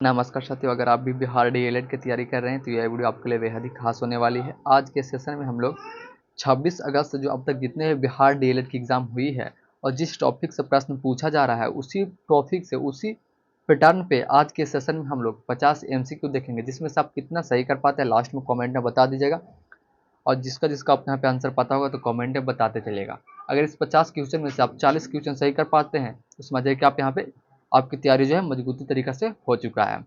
नमस्कार साथियों, अगर आप भी बिहार डीएलएड की तैयारी कर रहे हैं तो यह वीडियो आपके लिए बेहद ही खास होने वाली है। आज के सेशन में हम लोग 26 अगस्त जो अब तक जितने भी बिहार डीएलएड की एग्ज़ाम हुई है और जिस टॉपिक से प्रश्न पूछा जा रहा है उसी टॉपिक से उसी पैटर्न पे आज के सेशन में हम लोग 50 एमसीक्यू देखेंगे, जिसमें से आप कितना सही कर पाते हैं लास्ट में कॉमेंट में बता दीजिएगा। और जिसका जिसका आप यहाँ पे आंसर पता होगा तो कॉमेंट में बताते चलिएगा। अगर इस 50 क्वेश्चन में से आप 40 क्वेश्चन सही कर पाते हैं तो समझिए कि आप यहाँ पे आपकी तैयारी जो है मजबूती तरीके से हो चुका है।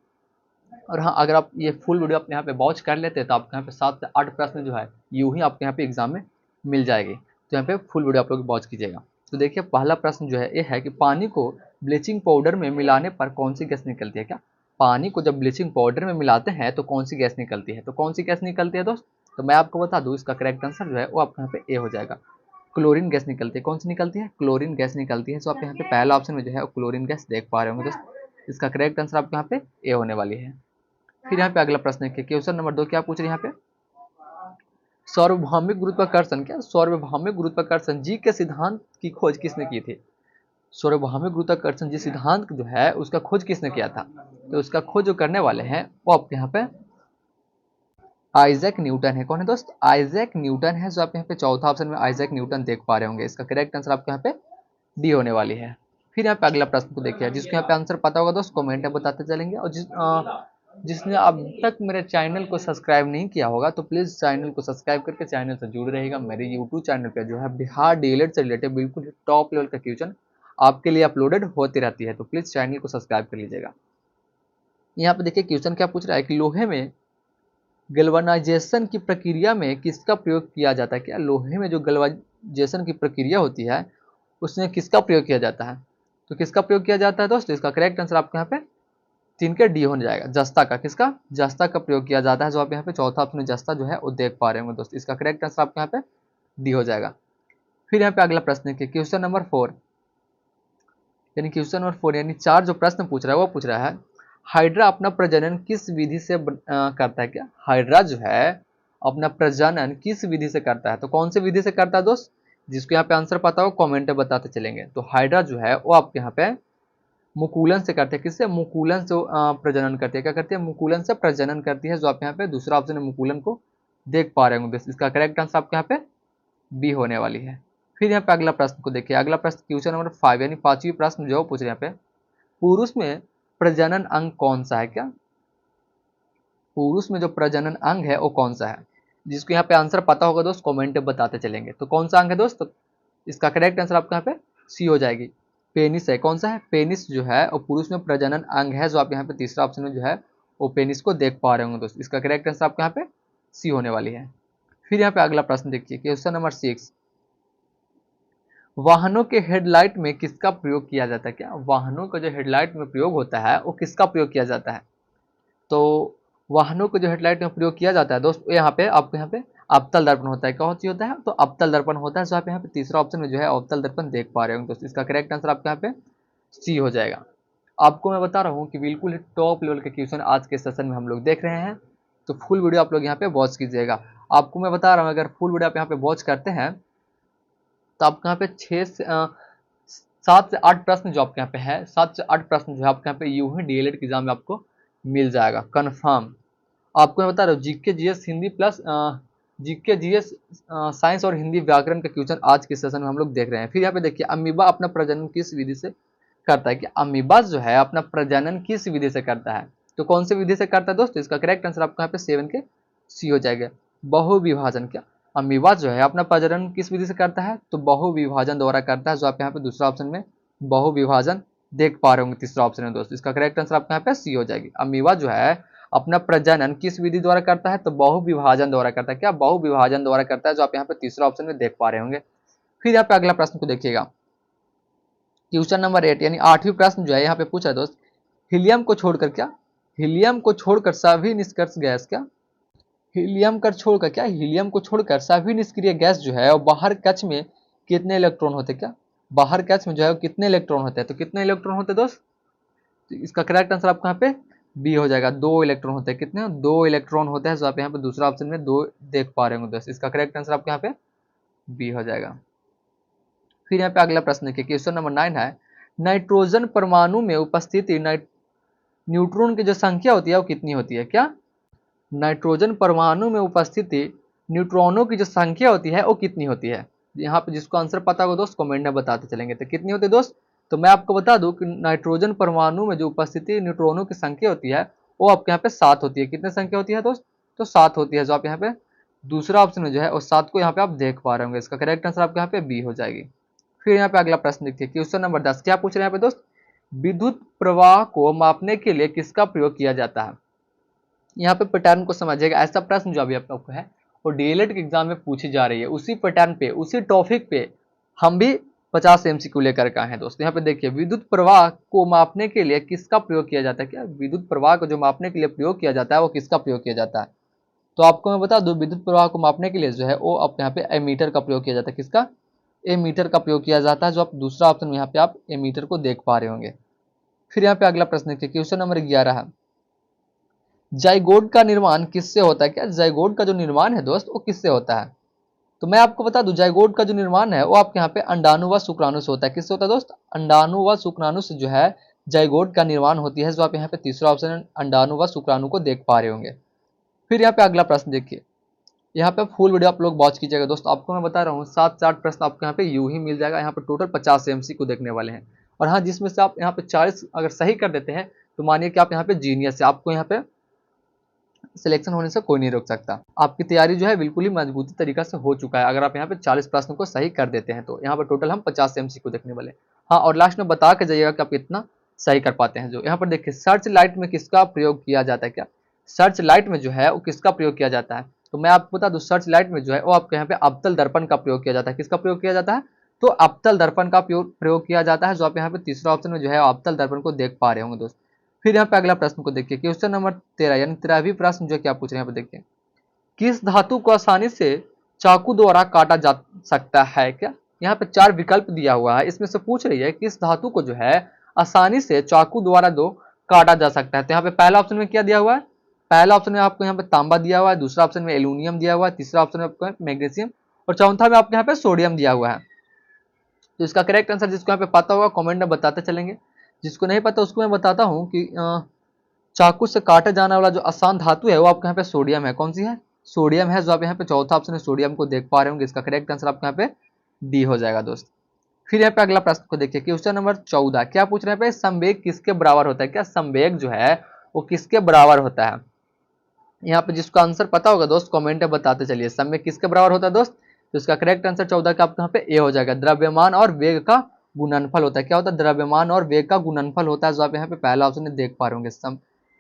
और हाँ, अगर आप ये फुल वीडियो अपने यहाँ पे वॉच कर लेते हैं तो आपके यहाँ पे 7 से 8 प्रश्न जो है यूँ ही आपके यहाँ पे एग्जाम में मिल जाएगी। तो यहाँ पे फुल वीडियो आप लोग वॉच कीजिएगा। तो देखिए, पहला प्रश्न जो है ये है कि पानी को ब्लीचिंग पाउडर में मिलाने पर कौन सी गैस निकलती है। क्या पानी को जब ब्लीचिंग पाउडर में मिलाते हैं तो कौन सी गैस निकलती है? तो कौन सी गैस निकलती है दोस्त? तो मैं आपको बता दूँ, इसका करेक्ट आंसर जो है वो आपके यहाँ पे ए हो जाएगा। क्लोरीन गैस निकलती है। कौन सी निकलती है? क्लोरीन गैस निकलती है। तो आप यहाँ पे पहला ऑप्शन में जो है वो क्लोरीन गैस देख पा रहे होंगे दोस्त। इसका करेक्ट आंसर आपके यहाँ पे ए होने वाली है। फिर यहाँ पे अगला प्रश्न है, क्वेश्चन नंबर 2 क्या पूछ रहे हैं यहाँ पे? सार्वभौमिक गुरुत्वाकर्षण, क्या सार्वभौमिक गुरुत्वाकर्षण जी के सिद्धांत की खोज किसने की थी? सार्वभौमिक गुरुत्वाकर्षण जी सिद्धांत जो है उसका खोज किसने किया था? तो उसका खोज जो करने वाले हैं वो आपके यहाँ पे आइजैक न्यूटन है। कौन है दोस्त? आइजैक न्यूटन है। जो आप यहाँ पे चौथा ऑप्शन में आइजैक न्यूटन देख पा रहे होंगे। इसका करेक्ट आंसर आपके यहाँ पे डी होने वाली है। फिर यहाँ पे अगला प्रश्न को देखिए, जिसको यहाँ पे आंसर पता होगा दोस्त कमेंट में बताते चलेंगे। और जिसने अब तक मेरे चैनल को सब्सक्राइब नहीं किया होगा तो प्लीज़ चैनल को सब्सक्राइब करके चैनल से जुड़े रहेगा। मेरे यूट्यूब चैनल पे जो है बिहार डीएलएड से रिलेटेड बिल्कुल टॉप लेवल का क्वेश्चन आपके लिए अपलोडेड होती रहती है, तो प्लीज़ चैनल को सब्सक्राइब कर लीजिएगा। यहाँ पे देखिए क्वेश्चन क्या पूछ रहा है कि लोहे में गैल्वेनाइजेशन की प्रक्रिया में किसका प्रयोग किया जाता है। क्या लोहे में जो गैल्वेनाइजेशन की प्रक्रिया होती है उसमें किसका प्रयोग किया जाता है? तो किसका प्रयोग किया जाता है दोस्त? इसका करेक्ट आंसर आपके यहाँ पे 3 के डी हो जाएगा। जस्ता का, किसका? जस्ता का प्रयोग किया जाता है। जो आप यहाँ पे चौथा ऑप्शन जस्ता जो है वो देख पा रहे होंगे दोस्त। इसका करेक्ट आंसर आपके यहाँ पे डी हो जाएगा। फिर यहाँ पे अगला प्रश्न है कि क्वेश्चन नंबर 4 यानी क्वेश्चन नंबर 4 यानी 4 जो प्रश्न पूछ रहा है वो पूछ रहा है हाइड्रा अपना प्रजनन किस विधि से करता है। क्या हाइड्रा जो है अपना प्रजनन किस विधि से करता है? तो कौन सी विधि से करता है दोस्त? जिसको यहाँ पे आंसर पता हो कमेंट में बताते चलेंगे। तो हाइड्रा जो है वो आपके यहाँ पे मुकुलन से करते हैं। किससे? मुकुलन से प्रजनन करती है। क्या करती है? मुकुलन से प्रजनन करती है। जो आप यहाँ पे दूसरा ऑप्शन है मुकुलन को देख पा रहे होंगे। इसका करेक्ट आंसर आपके यहाँ पे बी होने वाली है। फिर यहाँ पे अगला प्रश्न को देखिए। अगला प्रश्न क्वेश्चन नंबर 5 यानी 5वीं प्रश्न जो पूछ रहे हैं यहाँ पे, पुरुष में प्रजनन अंग कौन सा है? क्या पुरुष में जो प्रजनन अंग है वो कौन सा है? जिसको यहाँ पे आंसर पता होगा दोस्त कमेंट में बताते चलेंगे। तो कौन सा अंग है दोस्त? तो इसका करेक्ट आंसर आपका यहाँ पे सी हो जाएगी। पेनिस है। कौन सा है? पेनिस जो है और पुरुष में प्रजनन अंग है। जो आप यहाँ पे तीसरा ऑप्शन में जो है वो पेनिस को देख पा रहे होंगे दोस्त। इसका करेक्ट आंसर आपके यहाँ पे सी होने वाली है। फिर यहाँ पे अगला प्रश्न देखिए, क्वेश्चन नंबर 6 वाहनों के हेडलाइट में किसका प्रयोग किया जाता है? क्या वाहनों का जो हेडलाइट में प्रयोग होता है वो किसका प्रयोग किया जाता है? तो वाहनों को जो हेडलाइट में प्रयोग किया जाता है दोस्त यहाँ पे आपको यहाँ पे अवतल दर्पण होता है। कौन सी होता है? तो अवतल दर्पण होता है। जो आप यहाँ पे तीसरा ऑप्शन में जो है अवतल दर्पण देख पा रहे हो दोस्त। इसका करेक्ट आंसर आपके यहाँ पे सी हो जाएगा। आपको मैं बता रहा हूँ कि बिल्कुल टॉप लेवल के क्वेश्चन आज के सेशन में हम लोग देख रहे हैं, तो फुल वीडियो आप लोग यहाँ पे वॉच कीजिएगा। आपको मैं बता रहा हूँ अगर फुल वीडियो आप यहाँ पे वॉच करते हैं तो आपके यहाँ पे 7 से 8 प्रश्न जो आपके यहाँ पे है 7 से 8 प्रश्न जो है आपके यहाँ पे यूं ही डीएलएड के एग्जाम में आपको मिल जाएगा कन्फर्म। आपको मैं बता रहा हूँ GK GS Hindi plus GK GS science और हिंदी व्याकरण का क्वेश्चन आज के सेशन में हम लोग देख रहे हैं। फिर यहाँ पे देखिए अमीबा अपना प्रजनन किस विधि से करता है? कि अमीबा जो है अपना प्रजनन किस विधि से करता है? तो कौन सी विधि से करता है दोस्तों? इसका करेक्ट आंसर आपको यहाँ पे 7 के सी हो जाएगा। बहुविभाजन। क्या अमीबा जो है अपना प्रजनन किस विधि से करता है? तो बहुविभाजन द्वारा करता है। जो आप यहाँ पे दूसरा ऑप्शन में बहुविभाजन देख पा रहे होंगे तीसरा ऑप्शन है दोस्तों। इसका करेक्ट आंसर आपके यहाँ पे सी हो जाएगी। अमीबा जो है अपना प्रजनन किस विधि द्वारा करता है? तो बहुविभाजन द्वारा करता है। क्या बहुविभाजन द्वारा करता है? जो आप यहाँ पे तीसरा ऑप्शन में देख पा रहे होंगे। फिर यहाँ पे अगला प्रश्न को देखिएगा, क्वेश्चन नंबर 8 यानी 8वीं प्रश्न जो है यहाँ पे पूछा है दोस्त, हीलियम को छोड़कर क्या हीलियम को छोड़कर सभी निष्क्रिय गैस क्या हीलियम कर छोड़कर क्या हीलियम को छोड़कर सभी निष्क्रिय गैस जो है और बाहर कक्ष में कितने इलेक्ट्रॉन होते? क्या बाहर कक्ष में जो है कितने इलेक्ट्रॉन होते हैं? तो कितने इलेक्ट्रॉन होते हैं दोस्त? तो इसका करेक्ट आंसर आपको यहाँ पे बी हो जाएगा। 2 इलेक्ट्रॉन होते हैं। कितने? 2 इलेक्ट्रॉन होते हैं। जो आप यहाँ पे दूसरा ऑप्शन में 2 देख पा रहे होंगे दोस्त। इसका करेक्ट आंसर आपके यहाँ पे बी हो जाएगा। फिर यहाँ पे अगला प्रश्न देखिए, क्वेश्चन नंबर 9 है नाइट्रोजन परमाणु में उपस्थित न्यूट्रॉन की जो संख्या होती है वो कितनी होती है? क्या नाइट्रोजन परमाणु में उपस्थित न्यूट्रॉनों की जो संख्या होती है वो कितनी होती है? यहाँ पे जिसको आंसर पता होगा दोस्त कमेंट में बताते चलेंगे। तो कितनी होती है दोस्त? तो मैं आपको बता दूं कि नाइट्रोजन परमाणु में जो उपस्थिति न्यूट्रॉनों की संख्या होती है वो आपके यहाँ पे 7 होती है। कितनी संख्या होती है दोस्त? तो 7 होती है। जो आप यहाँ पे दूसरा ऑप्शन में जो है वो 7 को यहाँ पे आप देख पा रहे होंगे। इसका करेक्ट आंसर आपके यहाँ पे बी हो जाएगी। फिर यहाँ पे अगला प्रश्न देखिए, क्वेश्चन नंबर 10 क्या पूछ रहे हैं यहाँ पे दोस्त? विद्युत प्रवाह को मापने के लिए किसका प्रयोग किया जाता है? यहाँ पे पैटर्न को समझिएगा। ऐसा प्रश्न जो अभी आपको है वो डीएलएड के एग्जाम में पूछी जा रही है, उसी पैटर्न पे उसी टॉपिक पे हम भी 50 एमसीक्यू लेकर के आए हैं दोस्त। यहाँ पे देखिए, विद्युत प्रवाह को मापने के लिए किसका प्रयोग किया जाता है? क्या विद्युत प्रवाह को जो मापने के लिए प्रयोग किया जाता है वो किसका प्रयोग किया जाता है? तो आपको मैं बता दूं, विद्युत प्रवाह को मापने के लिए जो है वो आप यहाँ पे एमीटर का प्रयोग किया जाता है। किसका? एमीटर का प्रयोग किया जाता है। जो आप दूसरा ऑप्शन में यहाँ पे आप एमीटर को देख पा रहे होंगे। फिर यहाँ पे अगला प्रश्न देखिए, क्वेश्चन नंबर 11 है, जाइगोट का निर्माण किससे होता है? क्या जाइगोट का जो निर्माण है दोस्त वो किससे होता है? तो मैं आपको बता दूं, जाइगोट का जो निर्माण है वो आपके यहाँ पे अंडाणु व शुक्राणु से होता है। किससे होता है दोस्त? अंडाणु व शुक्राणु से जो है जाइगोट का निर्माण होती है। जो आप यहाँ पे तीसरा ऑप्शन अंडाणु व शुक्राणु को देख पा रहे होंगे। फिर यहाँ पे अगला प्रश्न देखिए, यहाँ पे फुल वीडियो आप लोग वॉच कीजिएगा दोस्त। आपको मैं बता रहा हूँ 7 प्रश्न आपको यहाँ पे यूं ही मिल जाएगा। यहाँ पे टोटल 50 एमसीक्यू देखने वाले हैं। और हाँ, जिसमें से आप यहाँ पे 40 अगर सही कर देते हैं तो मानिए कि आप यहाँ पे जीनियस है, आपको यहाँ पे सिलेक्शन होने से कोई नहीं रोक सकता। आपकी तैयारी जो है बिल्कुल ही मजबूती तरीका से हो चुका है। अगर आप यहाँ पे 40 प्रश्नों को सही कर देते हैं तो यहाँ पर टोटल हम 50 एमसीक्यू देखने वाले। हाँ, और लास्ट में बता के जाइएगा कि आप कितना सही कर पाते हैं। जो यहाँ पर देखिए, सर्च लाइट में किसका प्रयोग किया जाता है? क्या सर्च लाइट में जो है वो किसका प्रयोग किया जाता है? तो मैं आपको बता दूं, सर्च लाइट में जो है वो आपके यहाँ पे अवतल दर्पण का प्रयोग किया जाता है। किसका प्रयोग किया जाता है? तो अवतल दर्पण का प्रयोग किया जाता है। जो आप यहाँ पे तीसरा ऑप्शन में जो है अवतल दर्पण को देख पा रहे होंगे दोस्त। फिर यहाँ पे अगला प्रश्न को देखिए, क्वेश्चन नंबर 13 यानी 13वीं प्रश्न जो क्या पूछ रहे हैं यहाँ पे देखिए, किस धातु को आसानी से चाकू द्वारा काटा जा सकता है? क्या यहाँ पे 4 विकल्प दिया हुआ है, इसमें से पूछ रही है किस धातु को जो है आसानी से चाकू द्वारा काटा जा सकता है। तो यहाँ पे पहला ऑप्शन में क्या दिया हुआ है? पहला ऑप्शन में आपको यहाँ पे तांबा दिया हुआ है, दूसरा ऑप्शन में एल्यूमिनियम दिया हुआ है, तीसरा ऑप्शन में आपको मैग्नीशियम और चौथा में आपको यहाँ पे सोडियम दिया हुआ है। तो इसका करेक्ट आंसर जिसको यहाँ पे पता होगा कमेंट में बताते चलेंगे। जिसको नहीं पता उसको मैं बताता हूँ कि चाकू से काटे जाने वाला जो आसान धातु है वो आपके यहाँ पे सोडियम है। कौन सी है? सोडियम है। जो आप यहाँ पे चौथा ऑप्शन है सोडियम को देख पा रहे होंगे। इसका करेक्ट आंसर आपके यहाँ पे डी हो जाएगा दोस्त। फिर यहाँ पे अगला प्रश्न को देखिए, क्वेश्चन नंबर 14 क्या पूछ रहे हैं? संवेग किसके बराबर होता है? क्या संवेग जो है वो किसके बराबर होता है? यहाँ पे जिसको आंसर पता होगा दोस्त कमेंट में बताते चलिए, संवेग किसके बराबर होता है दोस्त? तो इसका करेक्ट आंसर 14 का आपके यहाँ पे ए हो जाएगा। द्रव्यमान और वेग का गुणनफल होता है। क्या होता है? द्रव्यमान और वेग का गुणनफल होता है। जो आप यहाँ पे पहला ऑप्शन देख पा रहे होंगे,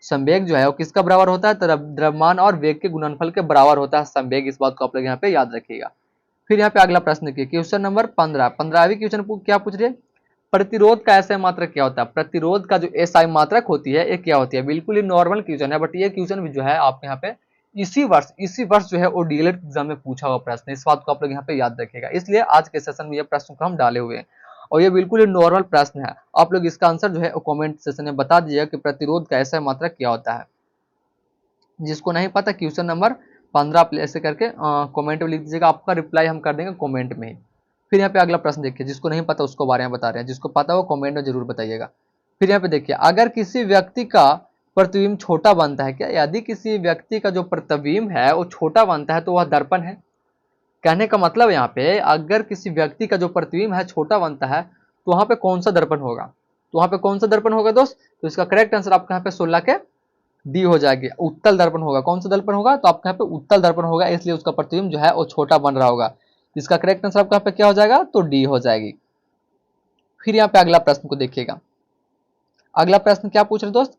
संवेग जो है वो किसका बराबर होता है? द्रव्यमान और वेग के गुणनफल के बराबर होता है संवेग। इस बात को आप लोग यहाँ पे याद रखिएगा। फिर यहाँ पे अगला प्रश्न देखिए, क्वेश्चन नंबर 15 15वीं क्वेश्चन क्या पूछ रही है? प्रतिरोध का एसआई मात्रक क्या होता है? प्रतिरोध का जो एसआई मात्रक होती है ये क्या होती है? बिल्कुल ही नॉर्मल क्वेश्चन है, बट ये क्वेश्चन भी जो है आप यहाँ पे इसी वर्ष जो है वो डीएलएड एग्जाम में पूछा हुआ प्रश्न है। इस बात को आप लोग यहाँ पे याद रखिएगा, इसलिए आज के सेशन में ये प्रश्न को हम डाले हुए हैं और ये बिल्कुल ही नॉर्मल प्रश्न है। आप लोग इसका आंसर जो है कमेंट सेशन में बता दीजिएगा कि प्रतिरोध का एसआई मात्रक क्या होता है। जिसको नहीं पता क्वेश्चन नंबर 15 ऐसे करके कमेंट में लिख दीजिएगा, आपका रिप्लाई हम कर देंगे कमेंट में ही। फिर यहाँ पे अगला प्रश्न देखिए, जिसको नहीं पता उसको बारे में बता रहे हैं, जिसको पता हो कमेंट में जरूर बताइएगा। फिर यहाँ पे देखिए, अगर किसी व्यक्ति का प्रतिबिंब छोटा बनता है, क्या यदि किसी व्यक्ति का जो प्रतिबिंब है वो छोटा बनता है तो वह दर्पण है? कहने का मतलब यहाँ पे अगर किसी व्यक्ति का जो प्रतिबिंब है छोटा बनता है तो वहां पे कौन सा दर्पण होगा? तो वहां पे कौन सा दर्पण होगा दोस्त? तो इसका करेक्ट आंसर आपका यहाँ पे 16 के डी हो जाएगी, उत्तल दर्पण होगा। कौन सा दर्पण होगा? तो आपके यहाँ पे उत्तल दर्पण होगा, इसलिए उसका प्रतिबिंब जो है वो छोटा बन रहा होगा। इसका करेक्ट आंसर आपका यहाँ पे क्या हो जाएगा? तो डी हो जाएगी। फिर यहाँ पे अगला प्रश्न को देखिएगा, अगला प्रश्न क्या पूछ रहे दोस्त?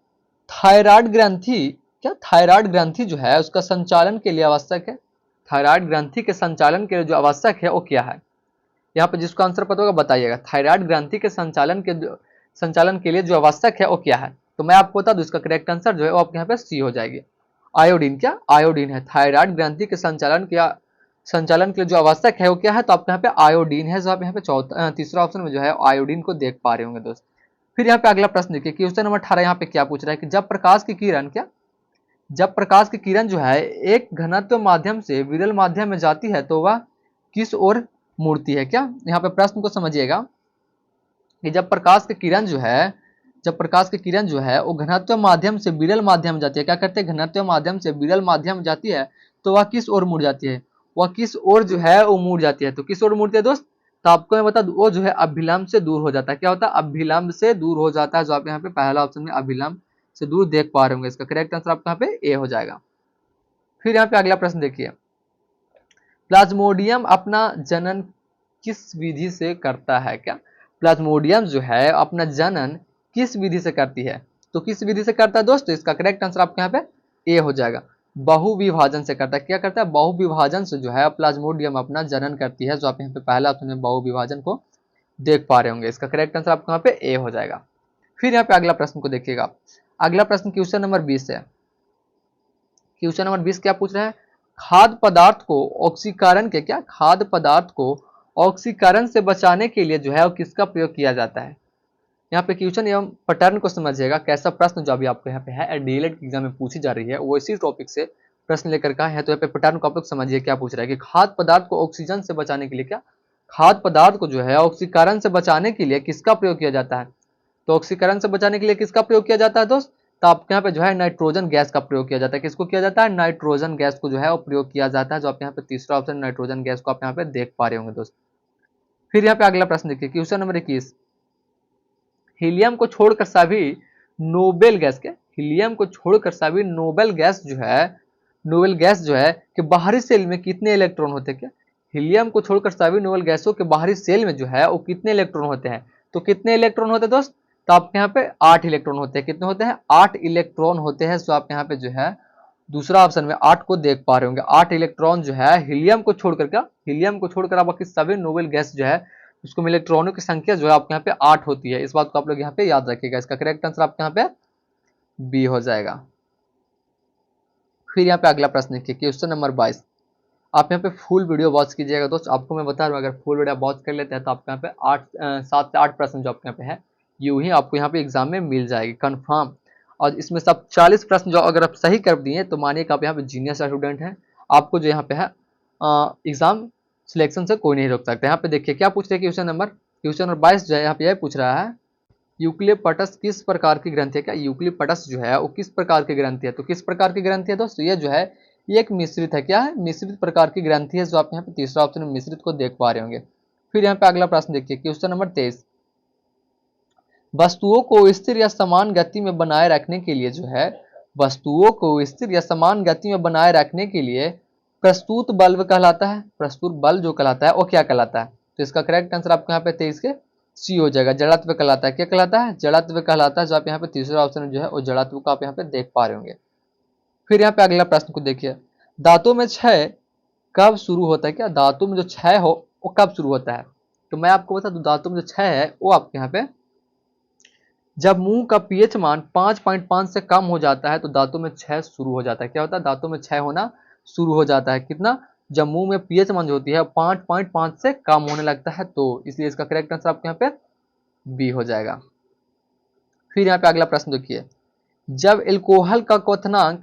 थायराइड ग्रंथि, क्या थायराइड ग्रंथि जो है उसका संचालन के लिए आवश्यक है? थायराइड ग्रंथि के संचालन के लिए जो आवश्यक है वो क्या है? यहाँ पे जिसको आंसर पता होगा बताइएगा। थायराइड ग्रंथि के संचालन के लिए जो आवश्यक है वो क्या है? तो मैं आपको बता दूं, इसका करेक्ट आंसर जो है वो आपके यहाँ पे सी हो जाएगी, आयोडीन। क्या आयोडीन है? थायराइड ग्रंथि के संचालन के लिए जो आवश्यक है वो क्या है? तो आपके यहाँ पे आयोडीन है। जो आप यहाँ पे तीसरा ऑप्शन में जो है आयोडीन को देख पा रहे होंगे दोस्त। फिर यहाँ पे अगला प्रश्न देखिए, क्वेश्चन नंबर 18 यहाँ पे क्या पूछ रहा है कि जब प्रकाश की किरण जो है एक घनत्व माध्यम से विरल माध्यम में जाती है तो वह किस ओर मुड़ती है? क्या यहाँ पे प्रश्न को समझिएगा कि जब प्रकाश की किरण जो है जब प्रकाश की किरण जो है वो घनत्व माध्यम से विरल माध्यम में जाती है, क्या करते हैं, घनत्व माध्यम से विरल माध्यम में जाती है, तो वह किस ओर मुड़ जाती है, वह किस ओर जो है वो मुड़ जाती है। तो किस ओर मुड़ती है दोस्त, तो आपको मैं बता दूं, वो जो है अभिलंब से दूर हो जाता है। क्या होता है, अभिलंब से दूर हो जाता है। जो आप यहाँ पे पहला ऑप्शन में अभिलंब से दूर देख पा रहे होंगे, इसका करेक्ट आंसर आपका यहाँ पे ए हो जाएगा। फिर यहाँ पे अगला प्रश्न देखिए, प्लाज्मोडियम अपना जनन किस विधि से करता है। क्या प्लाज्मोडियम जो है अपना जनन किस विधि से करती है, तो किस विधि से करता है दोस्तों, इसका करेक्ट आंसर आपके यहाँ पे ए हो जाएगा। बहुविभाजन से करता है। क्या करता है, बहुविभाजन से जो है प्लाज्मोडियम अपना जनन करती है। जो आप यहाँ पे पहला ऑप्शन में बहुविभाजन को देख पा रहे होंगे, इसका करेक्ट आंसर आपके यहाँ पे ए हो जाएगा। फिर यहाँ पे अगला प्रश्न को देखिएगा, अगला प्रश्न क्वेश्चन नंबर 20 है। क्वेश्चन नंबर 20 क्या पूछ रहा है, खाद्य पदार्थ को ऑक्सीकरण के, क्या खाद्य पदार्थ को ऑक्सीकरण से बचाने के लिए जो है वो किसका प्रयोग किया जाता है। यहाँ पे क्वेश्चन एवं पैटर्न को समझिएगा, कैसा प्रश्न जो अभी आपको यहाँ पे है डीएलएड एग्जाम में पूछी जा रही है, वो इसी टॉपिक से प्रश्न लेकर का है। तो यहाँ पे पैटर्न को आप लोग समझिए क्या पूछ रहा है कि खाद्य पदार्थ को ऑक्सीजन से बचाने के लिए, क्या खाद्य पदार्थ को जो है ऑक्सीकरण से बचाने के लिए किसका प्रयोग किया जाता है। तो ऑक्सीकरण से बचाने के लिए किसका प्रयोग किया जाता है दोस्त, तो आपके यहाँ पे जो है नाइट्रोजन गैस का प्रयोग किया जाता है। किसको किया जाता है, नाइट्रोजन गैस को जो है वो प्रयोग किया जाता है। जो आप यहाँ पे तीसरा ऑप्शन नाइट्रोजन गैस को आप यहाँ पे देख पा रहे होंगे दोस्त। फिर यहाँ पे अगला प्रश्न देखिए, क्वेश्चन नंबर 21, हीलियम को छोड़कर सभी नोबेल गैस के, हीलियम को छोड़कर सभी नोबेल गैस जो है, नोबेल गैस जो है कि बाहरी सेल में कितने इलेक्ट्रॉन होते हैं। क्या हीलियम को छोड़कर सभी नोबेल गैसों के बाहरी सेल में जो है वो कितने इलेक्ट्रॉन होते हैं। तो कितने इलेक्ट्रॉन होते हैं दोस्त, तो आपके यहाँ पे 8 इलेक्ट्रॉन होते हैं। कितने होते हैं, 8 इलेक्ट्रॉन होते हैं। तो आप यहाँ पे जो है दूसरा ऑप्शन में 8 को देख पा रहे होंगे। 8 इलेक्ट्रॉन जो है हीलियम को छोड़कर, क्या हीलियम को छोड़कर आप बाकी सभी नोबेल गैस जो है उसको में इलेक्ट्रॉनों की संख्या जो है आपके यहाँ पे 8 होती है। इस बात को आप लोग यहाँ पे याद रखिएगा। इसका करेक्ट आंसर आपके यहाँ पे बी हो जाएगा। फिर यहाँ पे अगला प्रश्न देखिए, क्वेश्चन नंबर 22, आप यहाँ पे फुल वीडियो वॉच कीजिएगा दोस्त। आपको मैं बता रहा हूँ, अगर फुल वीडियो वॉच कर लेते हैं तो आपके यहाँ पे 7 से 8 प्रश्न जो आपके यहाँ पे है यूं ही आपको यहाँ पे एग्जाम में मिल जाएगी कंफर्म। और इसमें सब 40 प्रश्न जो अगर आप सही कर दिए तो मानिए कि आप यहाँ पे जीनियस स्टूडेंट हैं। आपको जो यहाँ पे है एग्जाम सिलेक्शन से कोई नहीं रोक सकता। यहाँ पे देखिए क्या पूछ रहे हैं, क्वेश्चन नंबर 22 जो है यहाँ पे यह पूछ रहा है, यूक्लिपटस किस प्रकार की ग्रंथि है। क्या यूक्लिपटस जो है वो किस प्रकार की ग्रंथि है। तो किस प्रकार की ग्रंथि है दोस्तों, ये जो है ये एक मिश्रित है। क्या है, मिश्रित प्रकार की ग्रंथि है। जो आप यहाँ पे तीसरा ऑप्शन में मिश्रित को देख पा रहे होंगे। फिर यहाँ पे अगला प्रश्न देखिए, क्वेश्चन नंबर 23, वस्तुओं को स्थिर या समान गति में बनाए रखने के लिए जो है, वस्तुओं को स्थिर या समान गति में बनाए रखने के लिए प्रस्तुत बल कहलाता है। प्रस्तुत बल जो कहलाता है वो क्या कहलाता है। तो इसका करेक्ट आंसर आपको यहाँ पे 23 के सी हो जाएगा। जड़त्व कहलाता है। क्या कहलाता है, जड़त्व कहलाता है। जो आप यहाँ पे तीसरा ऑप्शन जो है वो जड़त्व को आप यहाँ पे देख पा रहे होंगे। फिर यहाँ पे अगला प्रश्न को देखिए, दांतों में क्षय कब शुरू होता है। क्या दांतों में जो क्षय हो वो कब शुरू होता है। तो मैं आपको बता दूं, दांतों में जो क्षय है वो आपके यहाँ पे जब मुंह का पीएच मान 5.5 से कम हो जाता है तो दांतों में क्षय शुरू हो जाता है। क्या होता है, दांतों में क्षय होना शुरू हो जाता है। कितना, जब मुंह में पीएच मान जो होती है 5.5 से कम होने लगता है। तो इसलिए इसका करेक्ट आंसर आपके यहाँ पे बी हो जाएगा। फिर यहाँ पे अगला प्रश्न देखिए, जब एल्कोहल का क्वथनांक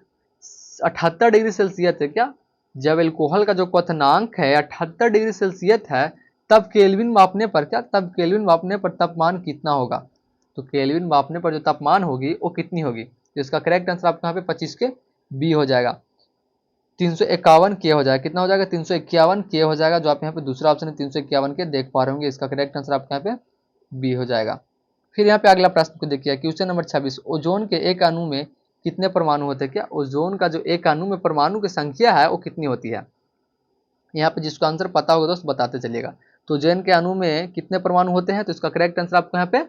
78 डिग्री सेल्सियस है। क्या, जब एल्कोहल का जो क्वथनांक है 78 डिग्री सेल्सियस है तब केल्विन मापने पर, क्या तब केल्विन मापने पर तापमान कितना होगा। तो केल्विन मापने पर जो तापमान होगी वो कितनी होगी। तो इसका करेक्ट आंसर आपके यहाँ पे 25 के बी हो जाएगा। 351 के हो जाएगा। कितना हो जाएगा, 351 के हो जाएगा। जो आप यहाँ पे दूसरा ऑप्शन है 351 के देख पा रहे होंगे। इसका करेक्ट आंसर आपके यहाँ पे बी हो जाएगा। फिर यहाँ पे अगला प्रश्न को देखिए, क्वेश्चन नंबर 26, ओजोन के एक अणु में कितने परमाणु होते हैं। क्या ओजोन का जो एक अणु में परमाणु की संख्या है वो कितनी होती है। यहाँ पे जिसको आंसर पता होगा दोस्त बताते चलिएगा। तो ओजोन के अणु में कितने परमाणु होते हैं, तो इसका करेक्ट आंसर आपको यहाँ पे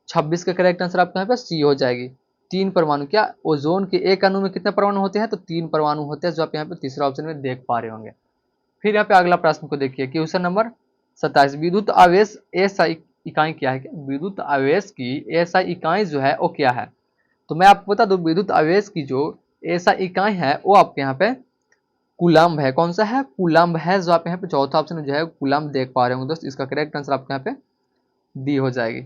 26 का करेक्ट आंसर आपके यहाँ पे सी हो जाएगी। 3 परमाणु। क्या ओजोन के एक अणु में कितने परमाणु होते हैं, तो 3 परमाणु होते हैं। जो आप यहाँ पे तीसरा ऑप्शन में देख पा रहे होंगे। फिर यहाँ पे अगला प्रश्न को देखिए, क्वेश्चन नंबर 27, विद्युत आवेश एसआई इकाई क्या है। क्या विद्युत आवेश की एसआई इकाई जो है वो क्या है। तो मैं आपको बता दूं, विद्युत आवेश की जो एसआई इकाई है वो आपके यहाँ पे कूलम्ब है। कौन सा है, कूलम्ब है। जो आप यहाँ पे चौथा ऑप्शन जो है कूलम्ब देख पा रहे होंगे दोस्त। इसका करेक्ट आंसर आपके यहाँ पे डी हो जाएगी।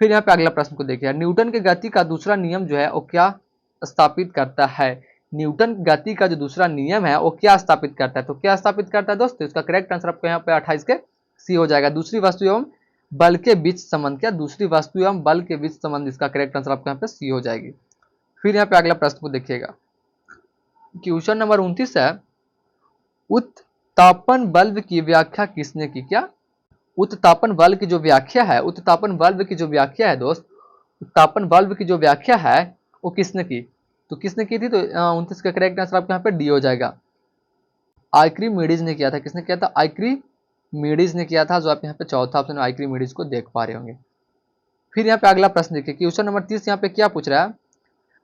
फिर यहाँ पे अगला प्रश्न को देखिए, न्यूटन के गति का दूसरा नियम जो है वो क्या स्थापित करता है। न्यूटन गति का जो दूसरा नियम है वो क्या स्थापित करता है। तो क्या स्थापित करता है दोस्त, तो इसका करेक्ट आंसर आपको यहाँ पे 28 के सी हो जाएगा। दूसरी वस्तु एवं बल के बीच संबंध, क्या दूसरी वस्तु एवं बल के बीच संबंध, इसका करेक्ट आंसर आपके यहाँ पे सी हो जाएगी। फिर यहाँ पे अगला प्रश्न को देखिएगा, क्वेश्चन नंबर 29 है, उत्तापन बल्ब की व्याख्या किसने की? क्या उत्तापन बल्ब की जो व्याख्या है, उत्तापन बल्ब की जो व्याख्या है दोस्त, उत्तापन बल्ब की जो व्याख्या है वो किसने की? तो किसने की थी? तो 29 का करेक्ट आंसर आपके यहाँ पे डी हो जाएगा। आर्किमिडीज ने किया था। किसने किया था? आर्किमिडीज ने किया था, जो आप यहाँ पे चौथा ऑप्शन आर्किमिडीज को देख पा रहे होंगे। फिर यहाँ पे अगला प्रश्न देखिए, क्वेश्चन नंबर 30 यहाँ पे क्या पूछ रहा है,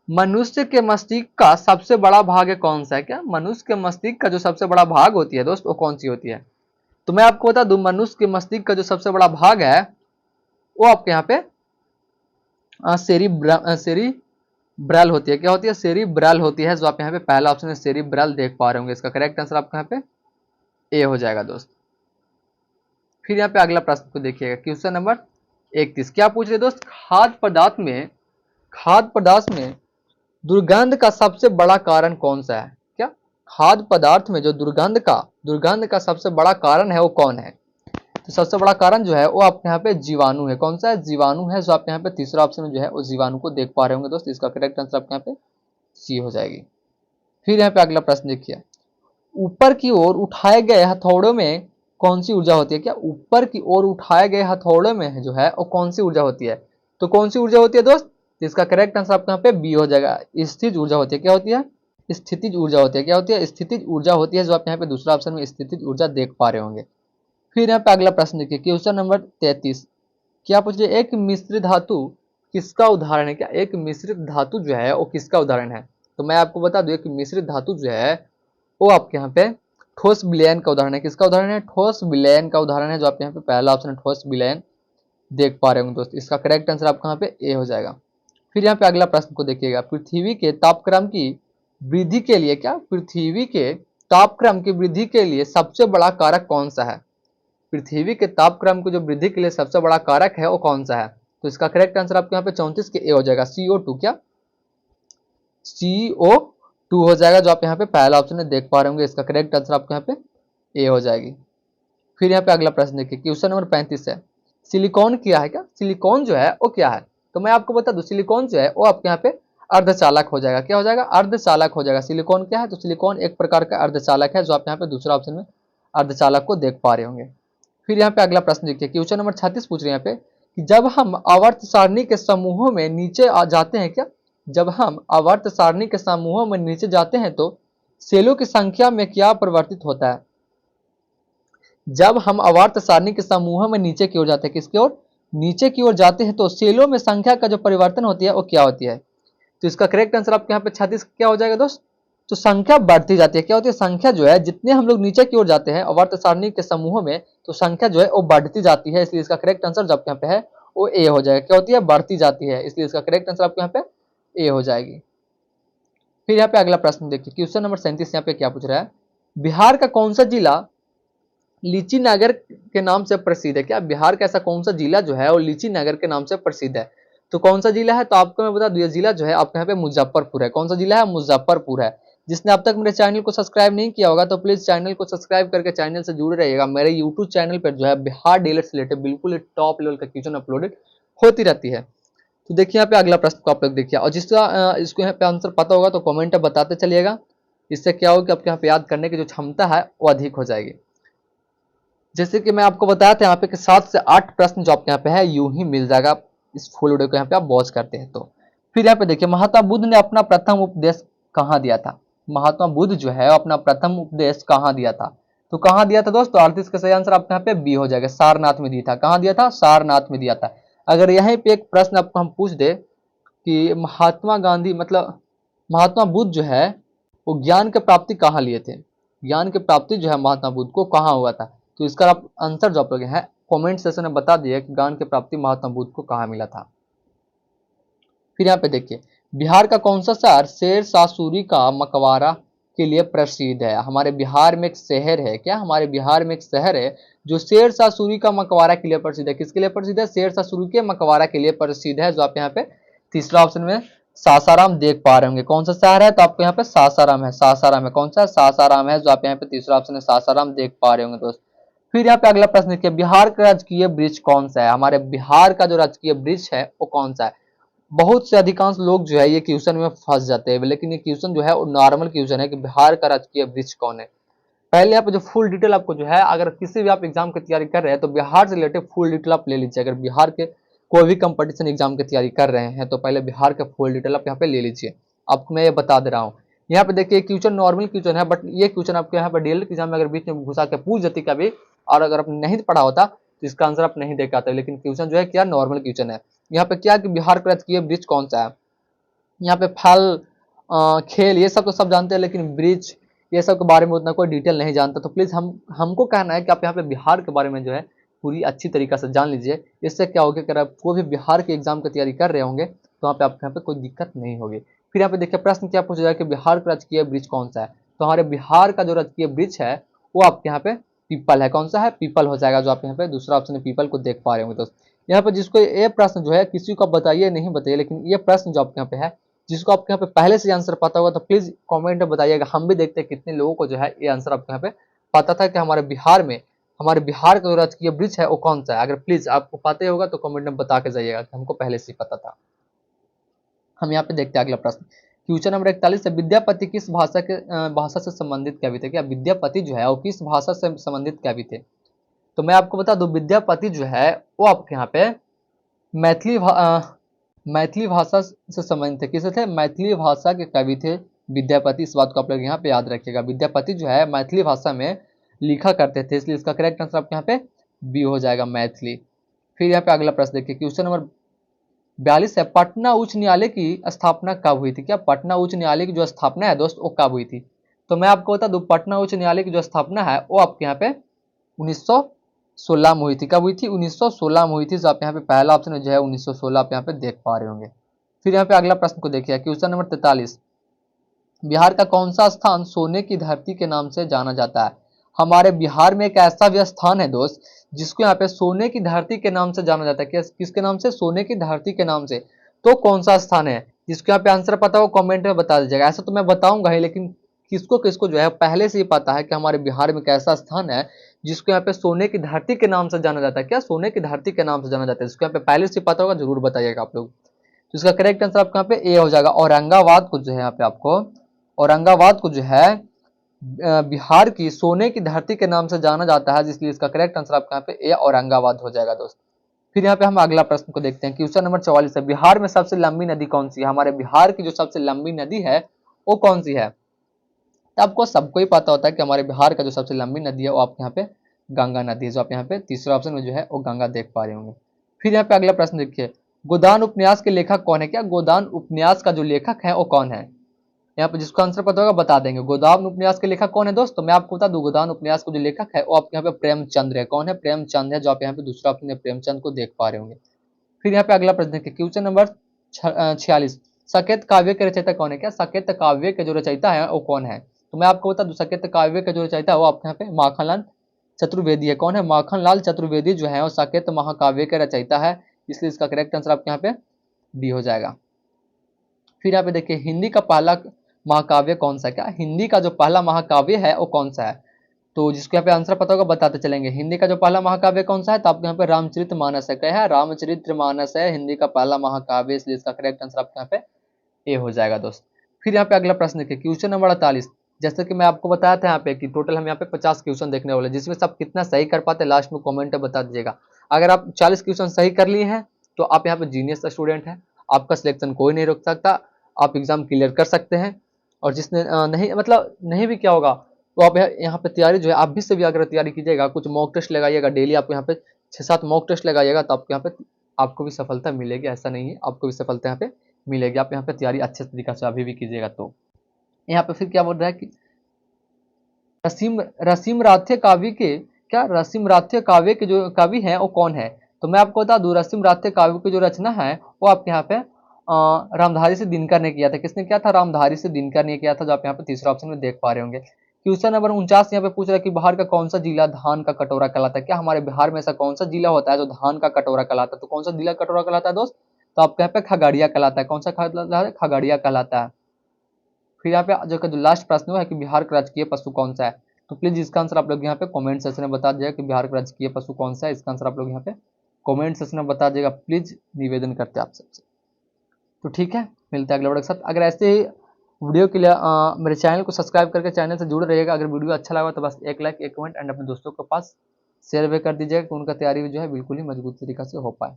मनुष्य के मस्तिष्क का सबसे बड़ा भाग कौन सा है? क्या मनुष्य के मस्तिष्क का जो सबसे बड़ा भाग होती है दोस्त, वो कौन सी होती है? तो मैं आपको बता दूं, मनुष्य के मस्तिष्क का जो सबसे बड़ा भाग है वो आपके यहाँ पे सेरिब्रल होती है। क्या होती है? सेरिब्रल होती है, जो आप यहाँ पे पहला ऑप्शन है सेरिब्रल देख पा रहे होंगे। इसका करेक्ट आंसर आपका यहाँ पे ए हो जाएगा दोस्त। फिर यहाँ पे अगला प्रश्न को देखिएगा, क्वेश्चन नंबर 31 क्या पूछ रहे दोस्त, खाद्य पदार्थ में दुर्गंध का सबसे बड़ा कारण कौन सा है? क्या खाद्य पदार्थ में जो दुर्गंध का सबसे बड़ा कारण है वो कौन है? तो सबसे बड़ा कारण जो है वो आपके यहाँ पे जीवाणु है। कौन सा है? जीवाणु है, जो आप यहाँ पे तीसरा ऑप्शन जो है वो जीवाणु को देख पा रहे होंगे दोस्त। इसका करेक्ट आंसर आपके यहाँ पे सी हो जाएगी। फिर यहाँ पे अगला प्रश्न देखिए, ऊपर की ओर उठाए गए हथौड़ों में कौन सी ऊर्जा होती है? क्या ऊपर की ओर उठाए गए हथौड़ों में जो है वो कौन सी ऊर्जा होती है? तो कौन सी ऊर्जा होती है दोस्त? इसका करेक्ट आंसर आपके यहाँ पे बी हो जाएगा। स्थितिज ऊर्जा होती है। क्या होती है? स्थितिज ऊर्जा होती है। क्या होती है? स्थितिज ऊर्जा होती है, जो आप यहाँ पे दूसरा ऑप्शन में स्थितिज ऊर्जा देख पा रहे होंगे। फिर यहाँ पे अगला प्रश्न देखिए, क्वेश्चन नंबर 33 क्या पूछ रहे, एक मिश्रित धातु किसका उदाहरण है? क्या एक मिश्रित धातु जो है वो किसका उदाहरण है? तो मैं आपको बता दूं, एक मिश्रित धातु जो है वो आपके यहाँ पे ठोस विलयन का उदाहरण है। किसका उदाहरण है? ठोस विलयन का उदाहरण है, जो आप यहाँ पे पहला ऑप्शन है ठोस विलयन देख पा रहे होंगे दोस्त। इसका करेक्ट आंसर आपका यहाँ पे ए हो जाएगा। फिर यहाँ पे अगला प्रश्न को देखिएगा, पृथ्वी के तापक्रम की वृद्धि के लिए, क्या पृथ्वी के तापक्रम की वृद्धि के लिए सबसे बड़ा कारक कौन सा है? पृथ्वी के तापक्रम को जो वृद्धि के लिए सबसे बड़ा कारक है वो कौन सा है? तो इसका करेक्ट आंसर आपके यहाँ पे 34 के ए हो जाएगा, CO2। क्या CO2 हो जाएगा, जो आप यहाँ पे पहला ऑप्शन है देख पा रहे होंगे। इसका करेक्ट आंसर आपके यहाँ पे ए हो जाएगी। फिर यहाँ पे अगला प्रश्न देखिए, क्वेश्चन नंबर 35 है, सिलिकॉन क्या है? क्या सिलिकॉन जो है वो क्या है? तो मैं आपको बता दूं, सिलिकॉन जो है वो आपके यहाँ पे अर्धचालक हो जाएगा। क्या हो जाएगा? अर्धचालक हो जाएगा। सिलिकॉन क्या है? तो सिलिकॉन एक प्रकार का अर्धचालक है, जो आप यहाँ पे दूसरा ऑप्शन में अर्धचालक को देख पा रहे होंगे। फिर यहाँ पे अगला प्रश्न देखिए, क्वेश्चन नंबर 36 पूछ रहे हैं यहाँ पे कि जब हम आवर्त सारणी के समूहों में नीचे आ जाते हैं, क्या जब हम आवर्त सारणी के समूहों में नीचे जाते हैं तो सेलों की संख्या में क्या परिवर्तित होता है? जब हम आवर्त सारणी के समूहों में नीचे की ओर जाते हैं, किसकी ओर? नीचे की ओर जाते हैं, तो सेलों में संख्या का जो परिवर्तन होती है वो क्या होती है? तो इसका करेक्ट आंसर आपके यहाँ पे 36 क्या हो जाएगा दोस्त? तो संख्या बढ़ती जाती है। क्या होती है? संख्या जो है, जितने हम लोग नीचे की ओर जाते हैं आवर्त सारणी के समूहों में, तो संख्या जो है वो बढ़ती जाती है। इसलिए इसका करेक्ट आंसर जो आपके यहाँ पे है वो ए हो जाएगा। क्या होती है? बढ़ती जाती है, इसलिए इसका करेक्ट आंसर आपके यहाँ पे ए हो जाएगी। फिर यहाँ पे अगला प्रश्न देखिए, क्वेश्चन नंबर 37 यहाँ पे क्या पूछ रहा है, बिहार का कौन सा जिला लीची नगर के नाम से प्रसिद्ध है? क्या बिहार का ऐसा कौन सा जिला जो है वो लीची नगर के नाम से प्रसिद्ध है? तो कौन सा जिला है? तो आपको मैं बता दूं, ये जिला जो है आपके यहाँ पे मुजफ्फरपुर है। कौन सा जिला है? मुजफ्फरपुर है। जिसने अब तक मेरे चैनल को सब्सक्राइब नहीं किया होगा तो प्लीज चैनल को सब्सक्राइब करके चैनल से जुड़े रहिएगा। मेरे यूट्यूब चैनल पर जो है बिहार डेली से रिलेटेड बिल्कुल टॉप लेवल का क्वेश्चन अपलोडेड होती रहती है। तो देखिए यहाँ पे अगला प्रश्न को आप लोग देखिए, और जिसका इसको यहाँ पे आंसर पता होगा तो कमेंट में बताते चलिएगा। इससे क्या होगा कि आपके यहाँ पे याद करने की जो क्षमता है वो अधिक हो जाएगी। जैसे कि मैं आपको बताया था यहाँ पे कि 7 से 8 प्रश्न जो आपके यहाँ पे है यूं ही मिल जाएगा इस फुल वीडियो को यहाँ पे आप वॉच करते हैं तो। फिर यहाँ पे देखिए, महात्मा बुद्ध ने अपना प्रथम उपदेश कहाँ दिया था? महात्मा बुद्ध जो है अपना प्रथम उपदेश कहाँ दिया था? तो कहाँ दिया था दोस्तों? 38 का सही आंसर आपके यहाँ पे बी हो जाएगा, सारनाथ में दिया था। कहाँ दिया था? सारनाथ में दिया था। अगर यहीं पे एक प्रश्न आपको हम पूछ दे कि महात्मा गांधी मतलब महात्मा बुद्ध जो है वो ज्ञान की प्राप्ति कहाँ लिए थे? ज्ञान की प्राप्ति जो है महात्मा बुद्ध को कहाँ हुआ था? तो इसका आप आंसर जो आप लोग हैं कमेंट सेक्शन में बता दिए कि ज्ञान की प्राप्ति महात्मा बुद्ध को कहाँ मिला था। फिर यहाँ पे देखिए, बिहार का कौन सा शहर शेरशाह सूरी का मकबरा के लिए प्रसिद्ध है? हमारे बिहार में एक शहर है, क्या हमारे बिहार में एक शहर है जो शेरशाह सूरी का मकबरा के लिए प्रसिद्ध है? किसके लिए प्रसिद्ध है? शेरशाह सूरी के मकबरा के लिए प्रसिद्ध है, जो आप यहाँ पे तीसरा ऑप्शन में सासाराम देख पा रहे होंगे। कौन सा शहर है? तो आपको यहाँ पे सासाराम है। सासाराम है। कौन सा? सासाराम है, जो आप यहाँ पे तीसरा ऑप्शन है सासाराम देख पा रहे होंगे दोस्त। फिर यहाँ पे अगला प्रश्न देखिए, बिहार का राजकीय वृक्ष कौन सा है? हमारे बिहार का जो राजकीय वृक्ष है वो कौन सा है? बहुत से अधिकांश लोग जो है ये क्वेश्चन में फंस जाते हैं, लेकिन ये क्वेश्चन जो है वो नॉर्मल क्वेश्चन है कि बिहार का राजकीय वृक्ष कौन है। पहले यहाँ पे जो फुल डिटेल आपको जो है, अगर किसी भी आप एग्जाम की तैयारी कर रहे हैं तो बिहार से रिलेटेड फुल डिटेल आप ले लीजिए। अगर बिहार के कोई भी कंपटीशन एग्जाम की तैयारी कर रहे हैं तो पहले बिहार का फुल डिटेल आप यहाँ पे ले लीजिए। आपको मैं ये बता दे रहा हूँ। यहाँ पे देखिए क्वेश्चन नॉर्मल क्वेश्चन है, बट ये क्वेश्चन आपके यहाँ पे डीएलएड एग्जाम में अगर बीच में घुसा के पूछ जाती कभी, और अगर आपने नहीं पढ़ा होता तो इसका आंसर आप नहीं दे पाते। लेकिन क्वेश्चन जो है क्या नॉर्मल क्वेश्चन है। यहाँ पे क्या कि बिहार का राजकीय वृक्ष कौन सा है। यहाँ पे फल खेल ये सब तो सब जानते हैं, लेकिन वृक्ष ये सब के बारे में उतना कोई डिटेल नहीं जानता। तो प्लीज हमको कहना है कि आप यहाँ पे बिहार के बारे में जो है पूरी अच्छी तरीका से जान लीजिए। इससे क्या होगा कि अगर आप कोई भी बिहार के एग्जाम की तैयारी कर रहे होंगे तो वहाँ पे आपके यहाँ पे कोई दिक्कत नहीं होगी। फिर यहाँ पे देखिए प्रश्न क्या पूछा जाए कि बिहार का राजकीय वृक्ष कौन सा है। तो हमारे बिहार का जो राजकीय वृक्ष है वो आपके यहाँ पे पीपल है। कौन सा है? पीपल हो जाएगा। जो आप यहाँ पे दूसरा ऑप्शन है पीपल को देख पा रहे होंगे दोस्त। यहाँ पे जिसको ये प्रश्न जो है किसी को बताइए नहीं बताइए, लेकिन ये प्रश्न जो आपके यहाँ पे है जिसको आपके यहाँ पे पहले से आंसर पता होगा तो प्लीज कमेंट में बताइएगा। हम भी देखते हैं कितने लोगों को जो है ये आंसर आपके यहाँ पे पता था कि हमारे बिहार का जो राजकीय वृक्ष है वो कौन सा है। अगर प्लीज आपको पता ही होगा तो कमेंट में बता के जाइएगा कि हमको पहले से ही पता था। हम यहाँ पे देखते हैं अगला प्रश्न, क्वेश्चन नंबर 41 है, विद्यापति किस भाषा से संबंधित कवि थे? क्या विद्यापति जो है वो किस भाषा से संबंधित कवि थे? तो मैं आपको बता दूं विद्यापति जो है वो आपके यहाँ पे मैथिली भाषा से संबंधित थे। किसे थे? मैथिली भाषा के कवि थे विद्यापति। इस बात को आप लोग यहाँ पे याद रखिएगा। विद्यापति जो है मैथिली भाषा में लिखा करते थे, इसलिए इसका करेक्ट आंसर आपके यहाँ पे बी हो जाएगा, मैथिली। फिर यहाँ पे अगला प्रश्न देखिए, क्वेश्चन नंबर 42 है, पटना उच्च न्यायालय की स्थापना कब हुई थी? क्या पटना उच्च न्यायालय की जो स्थापना है दोस्त वो कब हुई थी? तो मैं आपको बता दूं पटना उच्च न्यायालय की जो स्थापना है वो आपके यहाँ पे 1916 में हुई थी। कब हुई थी? 1916 में हुई थी। तो आप यहाँ पे पहला ऑप्शन जो है 1916 आप यहाँ पे देख पा रहे होंगे। फिर यहाँ पे अगला प्रश्न को देखिए, क्वेश्चन नंबर 43, बिहार का कौन सा स्थान सोने की धरती के नाम से जाना जाता है? हमारे बिहार में एक ऐसा भी स्थान है दोस्त जिसको यहाँ पे सोने की धरती के नाम से जाना जाता है। किसके नाम से? सोने की धरती के नाम से। तो कौन सा स्थान है? जिसको यहाँ पे आंसर पता हो कमेंट में बता दीजिएगा। ऐसा तो मैं बताऊंगा ही, लेकिन किसको किसको जो है पहले से ही पता है कि हमारे बिहार में एक ऐसा स्थान है जिसको यहाँ पे सोने की धरती के नाम से जाना जाता है। क्या सोने की धरती के नाम से जाना जाता है? जिसको यहाँ पे पहले से पता होगा जरूर बताइएगा आप लोग। तो इसका करेक्ट आंसर आपका यहाँ पे ए हो जाएगा। औरंगाबाद को जो है यहाँ पे आपको औरंगाबाद को जो है बिहार की सोने की धरती के नाम से जाना जाता है, इसलिए इसका करेक्ट आंसर आपका यहाँ पे ए औरंगाबाद हो जाएगा दोस्त। फिर यहाँ पे हम अगला प्रश्न को देखते हैं, क्वेश्चन नंबर 44 है, बिहार में सबसे लंबी नदी कौन सी है? हमारे बिहार की जो सबसे लंबी नदी है वो कौन सी है? तो आपको सबको ही पता होता है कि हमारे बिहार का जो सबसे लंबी नदी है वो आपके यहाँ पे गंगा नदी है। जो आप यहाँ पे तीसरा ऑप्शन में जो है वो गंगा देख पा रहे होंगे। फिर यहाँ पे अगला प्रश्न देखिए, गोदान उपन्यास के लेखक कौन है? क्या गोदान उपन्यास का जो लेखक है वो कौन है? यहाँ पे जिसको आंसर पता होगा बता देंगे। गोदान उपन्यास के लेखक कौन है दोस्त? तो मैं आपको बता दूं गोदान उपन्यास का जो लेखक है वो आपके यहाँ पे प्रेमचंद है। कौन है? प्रेमचंद है। जो आप यहाँ पे दूसरा ऑप्शन है प्रेमचंद को देख पा रहे होंगे। फिर यहाँ पे अगला प्रश्न देखिए, क्वेश्चन नंबर 46, साकेत काव्य के रचयिता कौन है? क्या साकेत काव्य के जो रचयिता है वो कौन है? तो मैं आपको बता दूं साकेत काव्य के जो रचयिता है वो आपके यहाँ पे माखनलाल चतुर्वेदी है। कौन है? माखनलाल चतुर्वेदी जो है वो साकेत महाकाव्य के रचयिता है, इसलिए इसका करेक्ट आंसर आपके यहाँ पे डी हो जाएगा। फिर यहाँ पे देखिए, हिंदी का पहला महाकाव्य कौन सा? क्या हिंदी का जो पहला महाकाव्य है वो कौन सा है? तो जिसको यहाँ पे आंसर पता होगा बताते चलेंगे। हिंदी का जो पहला महाकाव्य कौन सा है? तो आपके यहाँ पे रामचरितमानस है। क्या है? रामचरितमानस है हिंदी का पहला महाकाव्य, इसलिए इसका करेक्ट आंसर आपके यहाँ पे ए हो जाएगा दोस्त। फिर यहाँ पे अगला प्रश्न देखिए, क्वेश्चन नंबर 48, जैसे कि मैं आपको बताया था यहाँ पे कि टोटल हम यहाँ पे 50 क्वेश्चन देखने वाले, जिसमें सब कितना सही कर पाते हैं लास्ट में कमेंट में बता दीजिएगा। अगर आप 40 क्वेश्चन सही कर लिए हैं तो आप यहाँ पे जीनियस स्टूडेंट हैं, आपका सिलेक्शन कोई नहीं रोक सकता, आप एग्जाम क्लियर कर सकते हैं। और जिसने नहीं मतलब नहीं भी क्या होगा तो आप यहाँ पे तैयारी जो है आप भी से भी अगर तैयारी कीजिएगा, कुछ मॉक टेस्ट लगाइएगा डेली, आपको यहाँ पे 6-7 मॉक टेस्ट लगाइएगा तो आपको यहाँ पे आपको भी सफलता मिलेगी। ऐसा नहीं है, आपको भी सफलता यहाँ पे मिलेगी। आप यहाँ पे तैयारी अच्छे तरीके से अभी भी कीजिएगा। तो यहाँ पे फिर क्या बोल रहा है कि रसीम राथ्य काव्य के क्या रसीम राथ्य काव्य के जो कवि हैं वो कौन है? तो मैं आपको बता दूं रसीम राथ्य काव्य की जो रचना है वो आपके यहाँ पे रामधारी से दिनकर ने किया था। किसने किया था? रामधारी से दिनकर ने किया था, जो आप यहाँ पे तीसरा ऑप्शन में देख पा रहे होंगे। क्वेश्चन नंबर 49 यहाँ पे पूछ रहा है कि बिहार का कौन सा जिला धान का कटोरा कहलाता है? क्या हमारे बिहार में ऐसा कौन सा जिला होता है जो धान का कटोरा कहलाता है? तो कौन सा जिला कटोरा कहलाता है दोस्त? तो आपके यहाँ पे खगड़िया कहलाता है। कौन सा कहलाता है? खगड़िया कहलाता है। फिर यहाँ पे जो लास्ट प्रश्न है कि बिहार का राजकीय पशु कौन सा है? तो प्लीज़ इसका आंसर आप लोग यहाँ पे कमेंट सेक्शन में बता दीजिएगा कि बिहार का राजकीय पशु कौन सा है। इसका आंसर आप लोग यहाँ पे कमेंट सेक्शन में बता दीजिएगा, प्लीज़ निवेदन करते हैं आप सबसे। तो ठीक है, मिलते हैं अगले वीडियो के साथ। अगर ऐसे ही वीडियो के लिए मेरे चैनल को सब्सक्राइब करके चैनल से जुड़े रहिएगा। अगर वीडियो अच्छा लगा तो बस एक लाइक, एक कमेंट एंड अपने दोस्तों के पास शेयर भी कर दीजिएगा कि उनका तैयारी जो है बिल्कुल ही मजबूत तरीका से हो पाए।